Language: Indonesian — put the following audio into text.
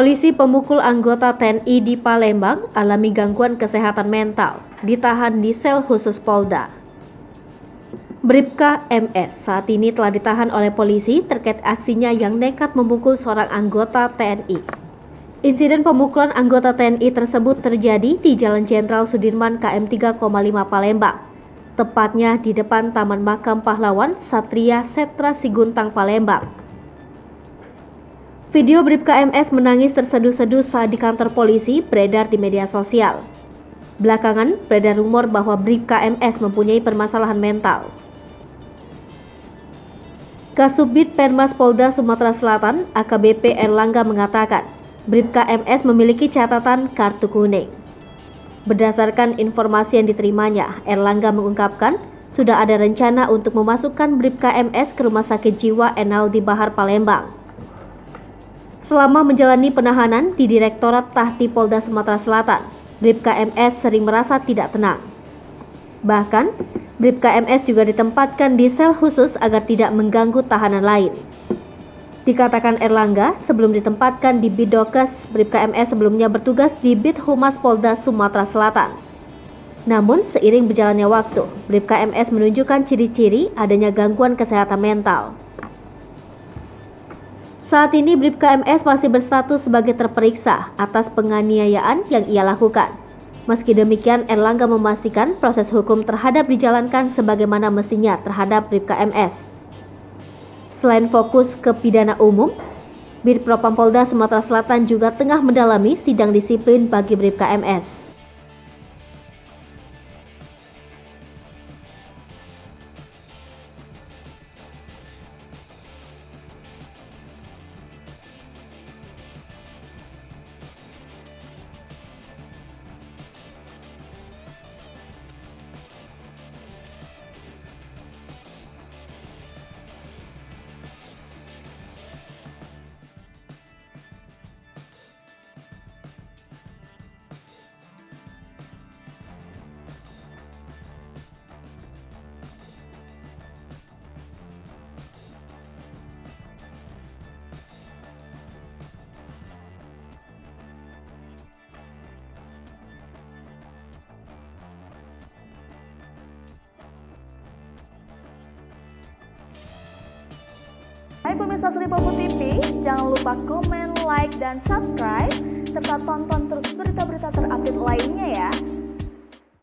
Polisi pemukul anggota TNI di Palembang alami gangguan kesehatan mental, ditahan di sel khusus Polda. Bribka MS saat ini telah ditahan oleh polisi terkait aksinya yang nekat memukul seorang anggota TNI. Insiden pemukulan anggota TNI tersebut terjadi di Jalan Jenderal Sudirman KM 3,5 Palembang, tepatnya di depan Taman Makam Pahlawan Satria Setra Siguntang Palembang. Video Bribka MS menangis terseduh-seduh saat di kantor polisi beredar di media sosial. Belakangan, beredar rumor bahwa Bribka MS mempunyai permasalahan mental. Kasubdit Penmas Polda Sumatera Selatan, AKBP Erlangga mengatakan, Bribka MS memiliki catatan kartu kuning. Berdasarkan informasi yang diterimanya, Erlangga mengungkapkan sudah ada rencana untuk memasukkan Bribka MS ke Rumah Sakit Jiwa Enaldi Bahar Palembang. Selama menjalani penahanan di Direktorat Tahti Polda Sumatera Selatan, Bribka MS sering merasa tidak tenang. Bahkan, Bribka MS juga ditempatkan di sel khusus agar tidak mengganggu tahanan lain. Dikatakan Erlangga, sebelum ditempatkan di Bidokes, Bribka MS sebelumnya bertugas di Bid Humas Polda Sumatera Selatan. Namun, seiring berjalannya waktu, Bribka MS menunjukkan ciri-ciri adanya gangguan kesehatan mental. Saat ini Bribka MS masih berstatus sebagai terperiksa atas penganiayaan yang ia lakukan. Meski demikian, Erlangga memastikan proses hukum terhadap dijalankan sebagaimana mestinya terhadap Bribka MS. Selain fokus ke pidana umum, Bid Propam Polda Sumatera Selatan juga tengah mendalami sidang disiplin bagi Bribka MS. Hai pemirsa Sri Popo TV, jangan lupa komen, like, dan subscribe, serta tonton terus berita-berita terupdate lainnya ya.